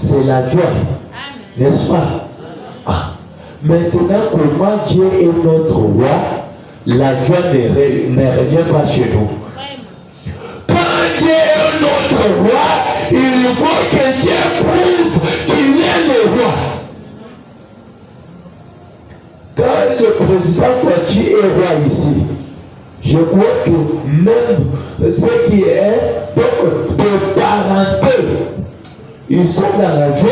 c'est la joie. N'est-ce pas? Ah. Maintenant, comment Dieu est notre roi, la joie ne revient pas chez nous. Quand Dieu est notre roi, il faut que Dieu prouve qu'il est le roi. Quand le président Fouachi est roi ici, je crois que même ce qui est de parenté, ils sont dans la joie.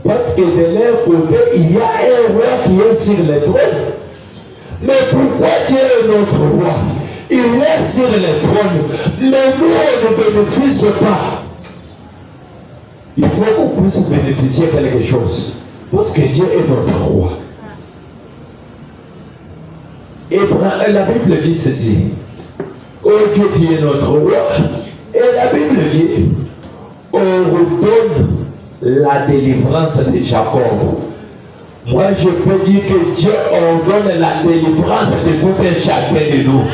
Parce que de leur côté, il y a un roi qui est sur le trône. Mais pourquoi Dieu est notre roi? Il est sur le trône. Mais nous, on ne bénéficie pas. Il faut qu'on puisse bénéficier de quelque chose. Parce que Dieu est notre roi. Et la Bible dit ceci. Oh Dieu qui est notre roi. Et la Bible dit, on redonne la délivrance de Jacob. Moi je peux dire que Dieu ordonne la délivrance de tout un chacun de nous. Amen.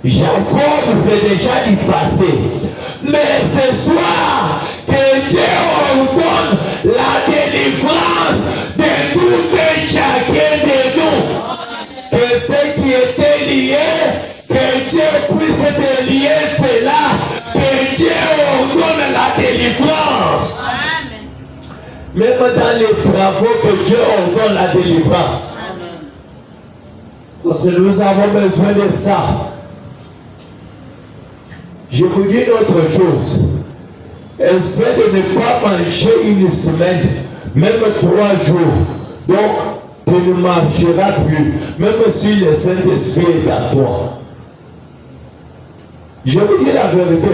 Jacob fait déjà du passé. Mais ce soir, que Dieu ordonne la délivrance de tout un chacun de nous. Que ce qui était lié, que Dieu puisse délier cela. Que Dieu ordonne la délivrance. Même dans les travaux que Dieu ordonne la délivrance. Amen. Parce que nous avons besoin de ça. Je vous dis une autre chose. Essaie de ne pas manger une semaine, même 3 jours. Donc, tu ne marcheras plus, même si le Saint-Esprit est dans toi. Je vous dis la vérité.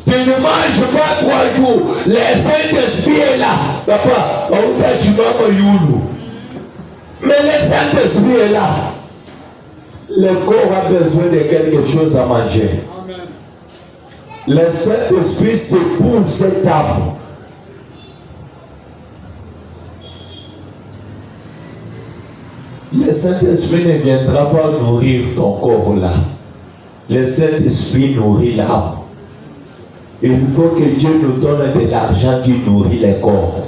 Tu ne manges pas 3 jours. Le Saint-Esprit est là. Papa, on t'a dit maman Youlou. Mais le Saint-Esprit est là. Le corps a besoin de quelque chose à manger. Amen. Le Saint-Esprit, c'est pour cette âme. Le Saint-Esprit ne viendra pas nourrir ton corps là. Le Saint-Esprit nourrit l'âme. Il faut que Dieu nous donne de l'argent qui nourrit les corps.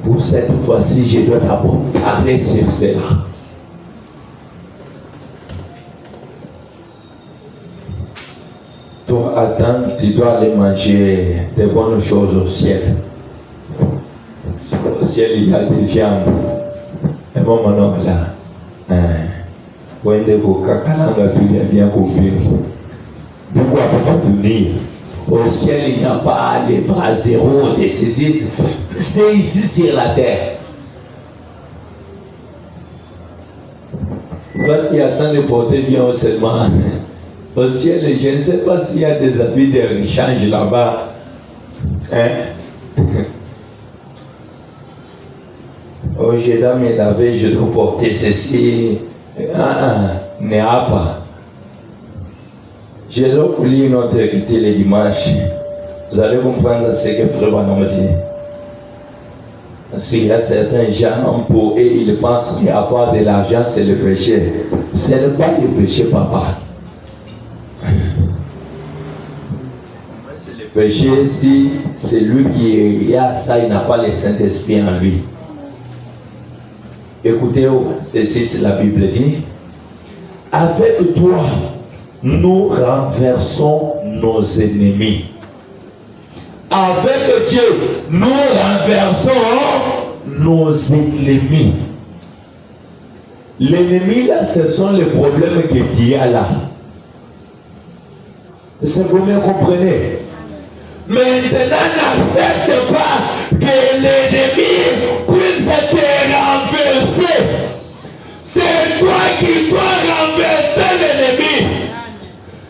Pour cette fois-ci, je dois d'abord parler sur cela. Toi, attends, tu dois aller manger des bonnes choses au ciel. Au ciel, il y a des viandes. Et mon moment là, wende kokakalanga tu bien coupé. Pourquoi pas venir? Au ciel, il n'y a pas les bras zéro de ceci. C'est ici sur la terre. Toi qui attends de porter bien seulement. Au ciel, je ne sais pas s'il y a des habits de rechange là-bas. Hein? Oh, je dois me laver, je dois porter ceci. N'est pas. Je dois vous lire notre écriture le dimanche. Vous allez comprendre ce que Frère Branham dit. S'il y a certains gens pour eux, ils pensent qu'avoir de l'argent, c'est le péché. Ce n'est pas le péché, papa. C'est le péché si c'est lui qui a ça, il n'a pas le Saint-Esprit en lui. Écoutez, c'est la Bible dit. Avec toi, nous renversons nos ennemis. Avec Dieu, nous renversons nos ennemis. L'ennemi là, ce sont les problèmes que tu as là. Est-ce que vous me comprenez? Maintenant, n'accepte pas que l'ennemi puisse te renverser. C'est toi qui dois renverser l'ennemi.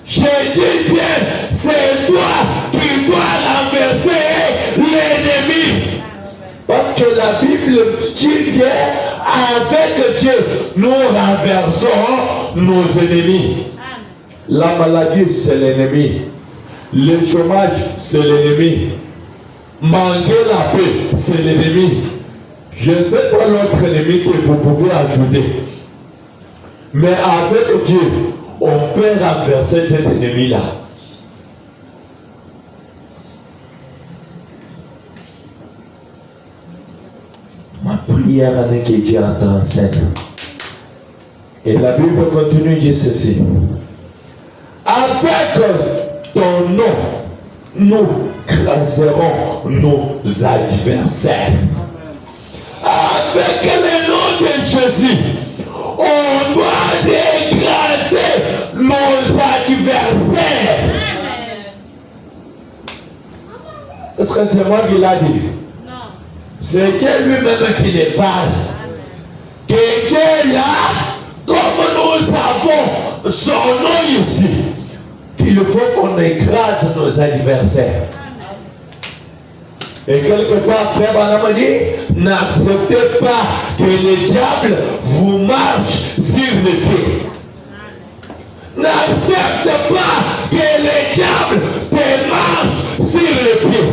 Je dis bien, c'est toi qui dois renverser l'ennemi. Parce que la Bible dit bien, avec Dieu, nous renversons nos ennemis. La maladie, c'est l'ennemi. Le chômage, c'est l'ennemi. Manquer la paix, c'est l'ennemi. Je ne sais pas l'autre ennemi que vous pouvez ajouter. Mais avec Dieu, on peut renverser cet ennemi-là. Ma prière est que Dieu entre en scène. Et la Bible continue de dire ceci. Avec ton nom, nous craserons nos adversaires. Avec le nom de Jésus, on doit écraser nos adversaires. Est-ce que c'est moi qui l'a dit? Non. C'est Dieu lui-même qui les parle. Que Dieu est là, comme nous avons son nom ici, qu'il faut qu'on écrase nos adversaires. Et quelque part, frère Branham dit, n'acceptez pas que le diable vous marche sur les pieds. N'accepte pas que le diable te marche sur les pieds.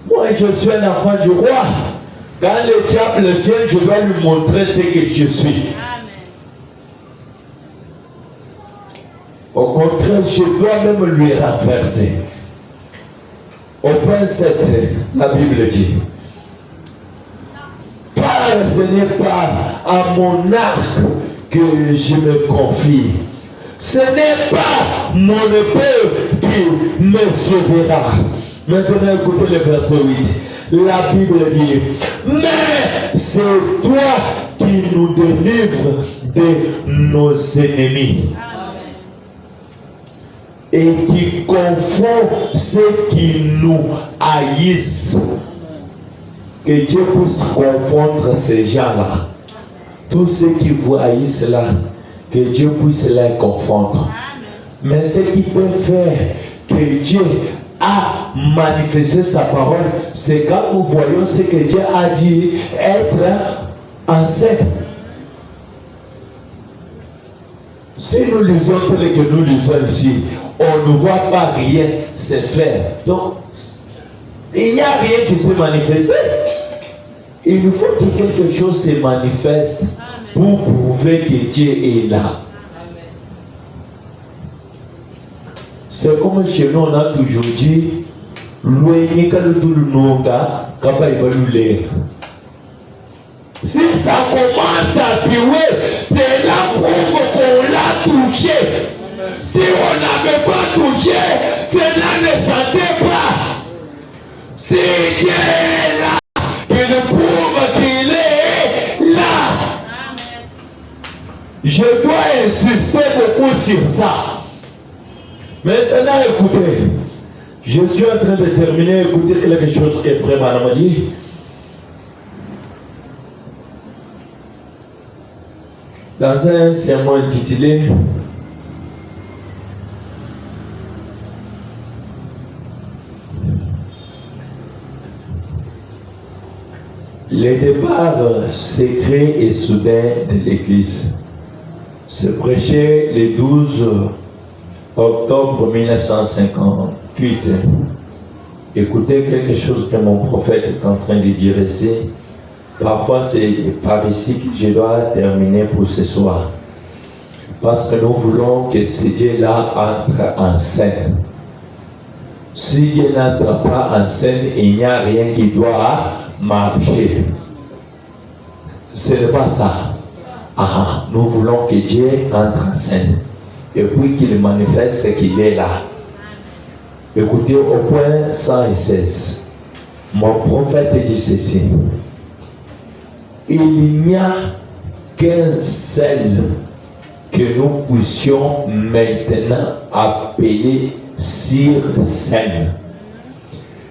Moi, je suis un enfant du roi. Quand le diable vient, je dois lui montrer ce que je suis. Au contraire, je dois même lui renverser. Au point 7, la Bible dit, car ce n'est pas à mon arc que je me confie. Ce n'est pas mon épée qui me sauvera. Maintenant, écoutez le verset 8. La Bible dit, mais c'est toi qui nous délivres de nos ennemis. Et qui confond ceux qui nous haïssent. Que Dieu puisse confondre ces gens-là. Tous ceux qui vous haïssent là, que Dieu puisse les confondre. Mais ce qui peut faire que Dieu a manifesté sa parole, c'est quand nous voyons ce que Dieu a dit être enceinte. Si nous lisons tel que nous lisons ici, on ne voit pas rien se faire. Donc, il n'y a rien qui s'est manifesté. Il faut que quelque chose se manifeste pour prouver que Dieu est là. C'est comme chez nous, on a toujours dit, si ça commence à puer, c'est la preuve qu'on l'a touché. Si on n'avait pas touché, cela ne sentait pas. Si Dieu est là, il prouve qu'il est là. Je dois insister beaucoup sur ça. Maintenant, écoutez, je suis en train de terminer. Écoutez quelque chose que Frère Branham m'a dit. Dans un sermon intitulé Les départs secrets et soudains de l'Église se prêchait le 12 octobre 1958. Écoutez quelque chose que mon prophète est en train de dire ici. Parfois, c'est par ici que je dois terminer pour ce soir. Parce que nous voulons que ce Dieu-là entre en scène. Si Dieu n'entre pas en scène, il n'y a rien qui doit marcher. Ce n'est pas ça. Nous voulons que Dieu entre en scène. Et puis qu'il manifeste ce qu'il est là. Écoutez, au point 116, mon prophète dit ceci. Il n'y a qu'un seul que nous puissions maintenant appeler sur scène.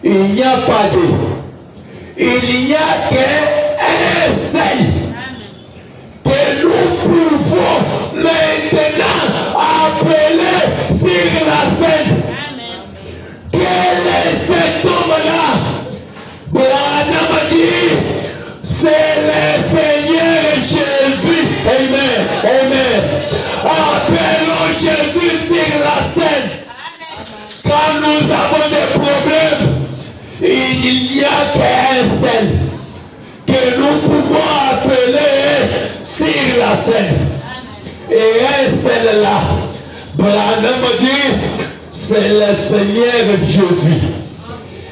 Il n'y a pas deux. Il n'y a qu'un seul que nous pouvons maintenant appeler sur la scène. Quel est cet homme-là? Branham a dit, c'est le Seigneur Jésus. Amen. Amen. Appelons Jésus sur la scène. Quand nous avons des problèmes, il n'y a qu'un seul que nous pouvons appeler sur la scène. Et un seul là, Branham dit, c'est le Seigneur Jésus.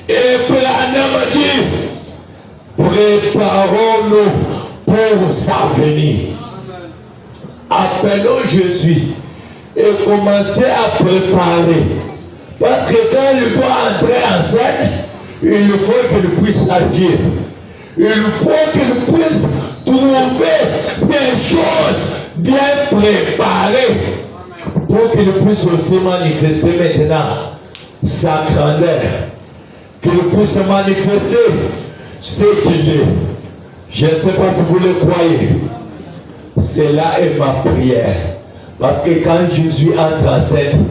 Et Branham dit, préparons-nous pour sa venue. Appelons Jésus et commencez à préparer. Parce que quand il doit entrer en scène, il faut qu'il puisse agir. Il faut qu'il puisse trouver des choses bien préparées pour qu'il puisse aussi manifester maintenant sa grandeur. Qu'il puisse manifester ce qu'il est. Je ne sais pas si vous le croyez. Cela est ma prière. Parce que quand Jésus entre en scène,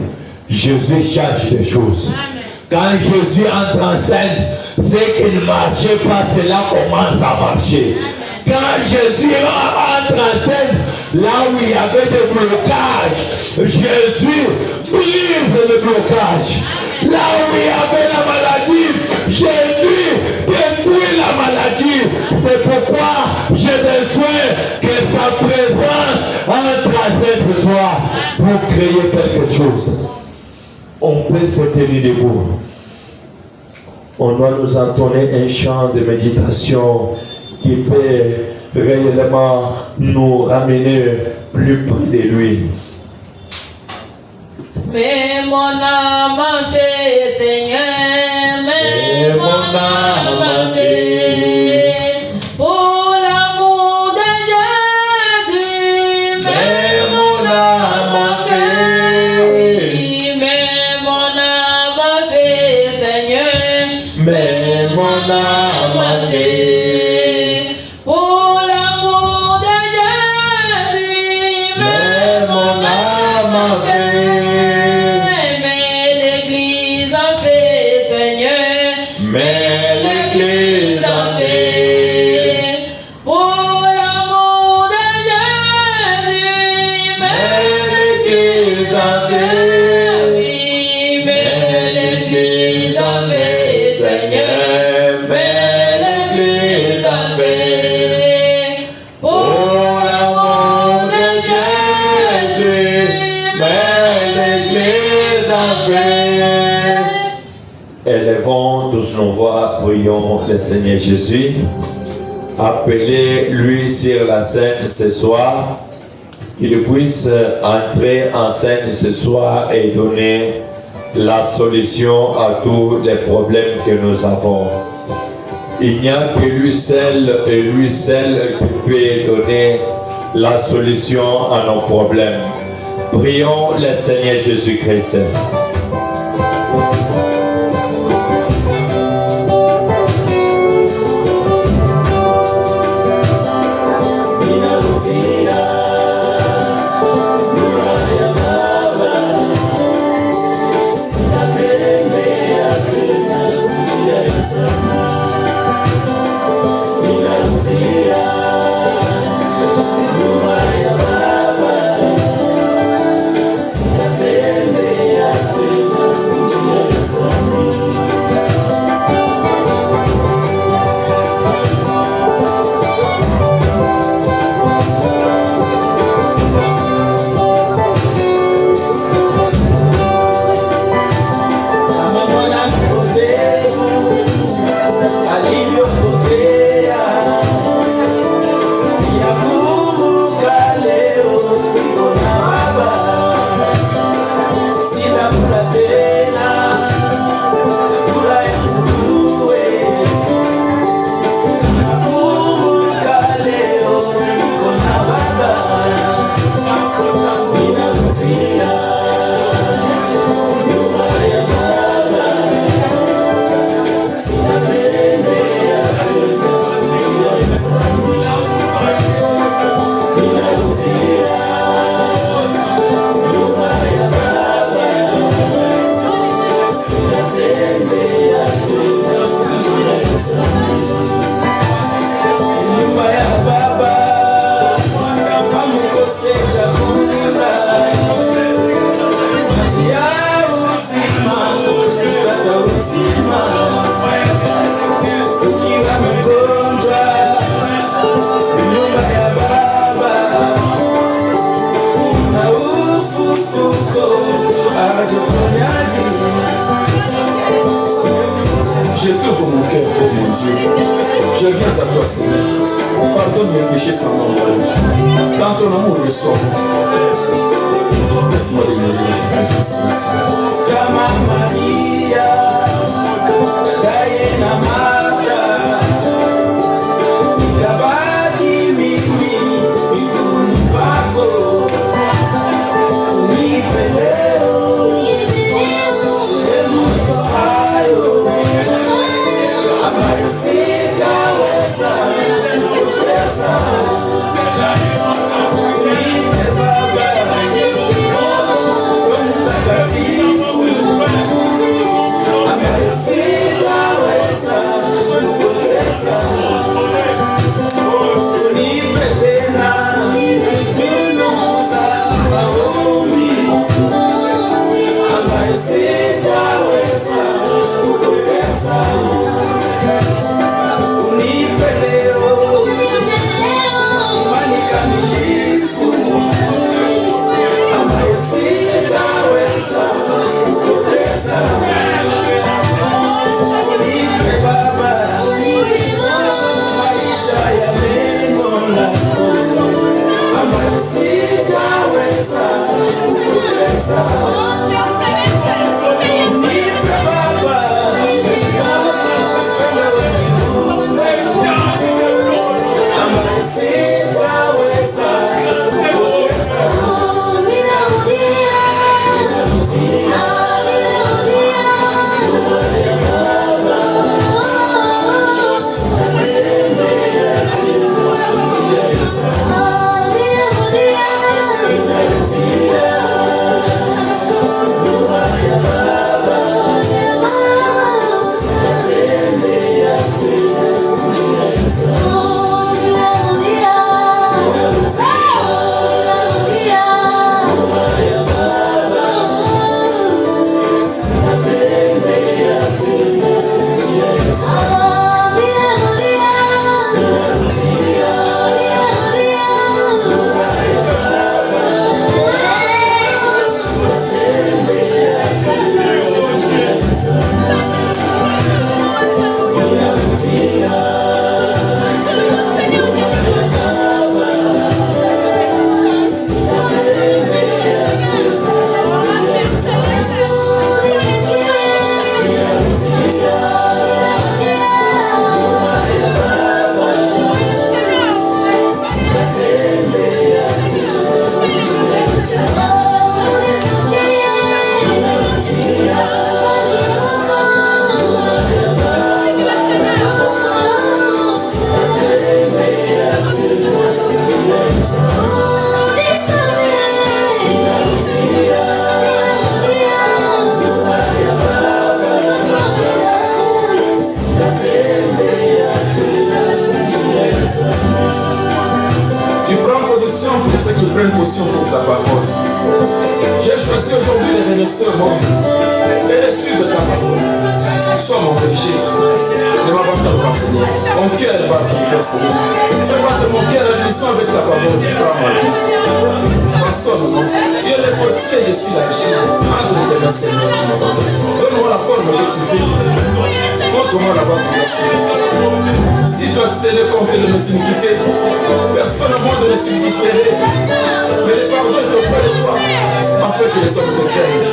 Jésus change les choses. Amen. Quand Jésus entre en scène, ce qui ne marchait pas, cela commence à marcher. Amen. Quand Jésus entre en scène, là où il y avait des blocages, Jésus brise le blocage. Amen. Là où il y avait la maladie, Jésus détruit la maladie. C'est pourquoi j'ai besoin que ta présence entre en scène ce soir pour créer quelque chose. On peut se tenir debout. On doit nous entonner un chant de méditation qui peut réellement nous ramener plus près de lui. Mais mon âme a fait, Seigneur, mais mon âme a fait, pour l'amour de Jésus, mais mon âme a fait, oui, mais mon âme a fait, Seigneur, mais mon âme a fait, pour l'amour de Jésus, mais mon âme a fait. Élevons tous nos voix, prions le Seigneur Jésus. Appelez-lui sur la scène ce soir, qu'il puisse entrer en scène ce soir et donner la solution à tous les problèmes que nous avons. Il n'y a que lui seul et lui seul qui peut donner la solution à nos problèmes. Prions le Seigneur Jésus-Christ. mes péchés sans nombre. Dans ton amour, reçois. Laisse-moi désirer la présence. Kama Maria, Diana Martha, nitabaki mimi miguuni pako, unipe leo sehemu ifayo ambayo sitaweza kupoteza. Unipe Baba Roho Mtakatifu ambayo sitaweza kupoteza. Unipe tena mbinu za maombi ambayo sitaweza kupoteza. Unipe leo imani kamilifu ambayo sitaweza kupoteza. Unipe Baba maisha ya neno lako ambayo sitaweza kupoteza. Unipe Baba upendo wa kimungu ambayo sitaweza kupoteza. Tu prends position pour ceux qui prennent position pour ta parole. J'ai choisi aujourd'hui de renoncer au monde et de suivre ta parole. Sois mon péché. Ne m'abandonne pas, Seigneur. Mon cœur bat ton cœur, Seigneur. Fais battre mon cœur en unison avec ta parole. Prends ma vie. Façonne-moi. Tu es le portier, je suis la péché. Entre tes mains, Seigneur, je m'abandonne. Donne-moi la forme que tu veux. Montre-moi la voie que tu veux. Si toi tu tenais compte de mes iniquités, personne au monde ne subsisterait. Mais le pardon est auprès de toi, afin que les hommes te craignent.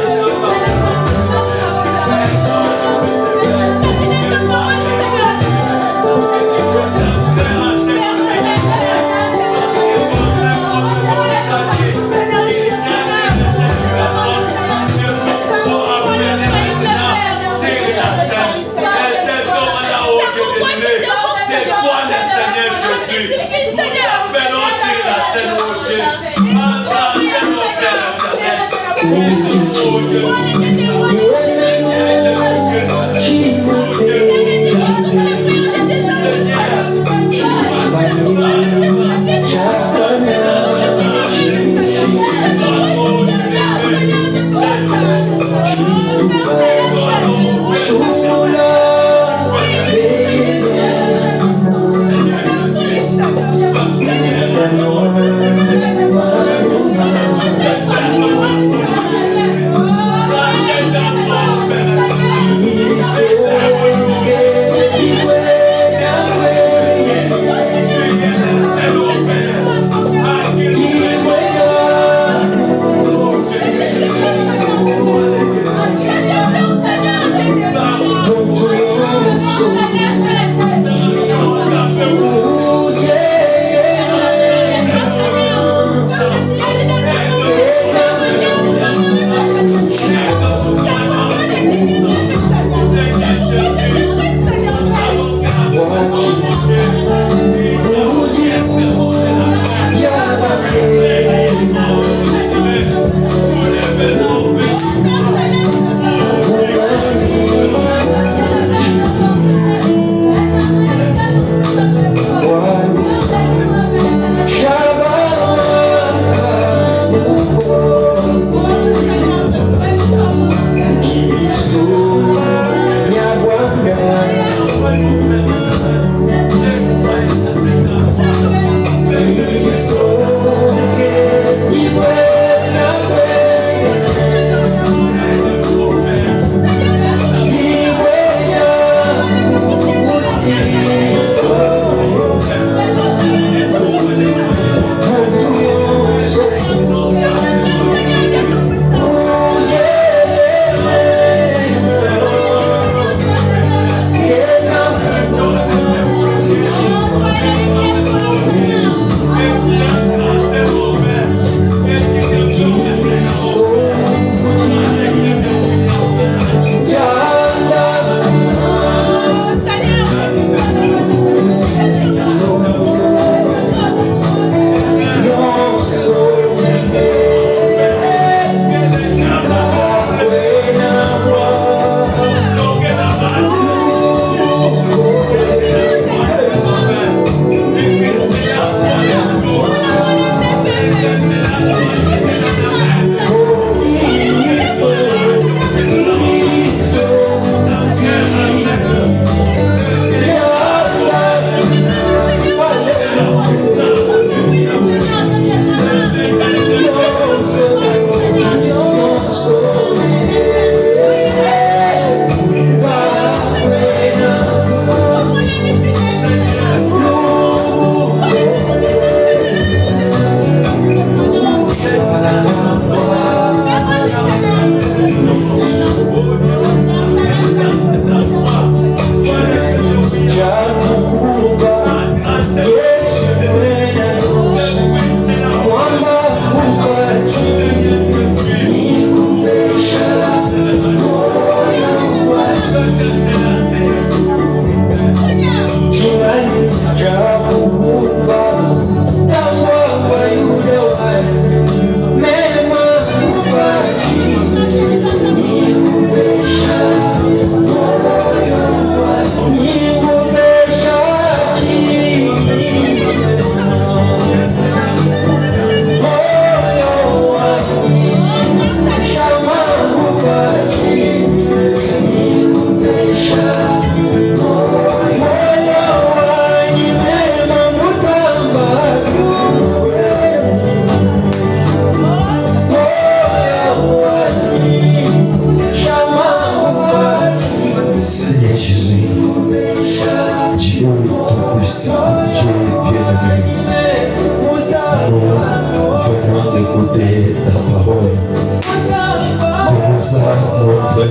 voudrais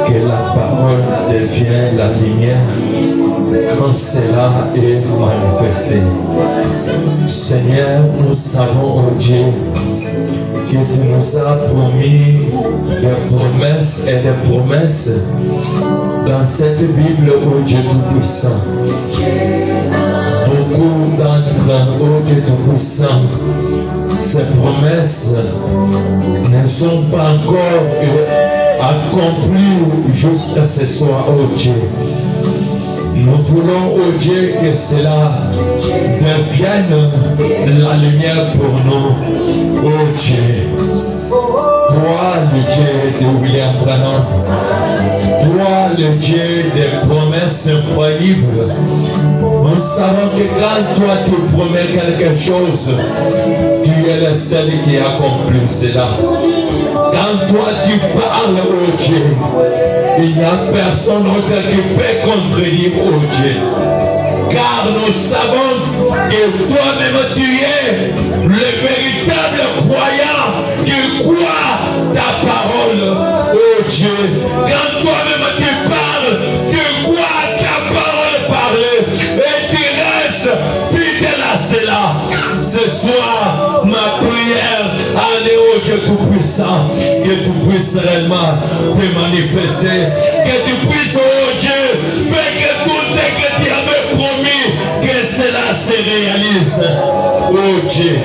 que la parole devienne la lumière quand cela est manifesté. Seigneur, nous savons, oh Dieu, que tu nous as promis des promesses et des promesses dans cette Bible, oh Dieu Tout-Puissant. Beaucoup d'entre, oh Dieu Tout-Puissant, ces promesses ne sont pas encore accomplies jusqu'à ce soir, oh Dieu. Nous voulons, oh Dieu, que cela devienne la lumière pour nous, oh Dieu. Toi, le Dieu de William Branham, toi, le Dieu des promesses infaillibles. Nous savons que quand toi tu promets quelque chose, tu es le seul qui accomplit cela. Quand toi tu parles, oh Dieu, il n'y a personne d'autre qui peut contredire, oh Dieu. Car nous savons que toi-même tu es le véritable croyant qui croit ta parole, oh Dieu. Quand toi-même tu parles, tu crois ta parole parler et tu restes fidèle à cela. Ce soir, ma prière, allez au Dieu Tout-Puissant, que tu puisses réellement te manifester, que tu puisses, oh Dieu, faire que tout ce que tu avais promis, que cela se réalise, oh Dieu.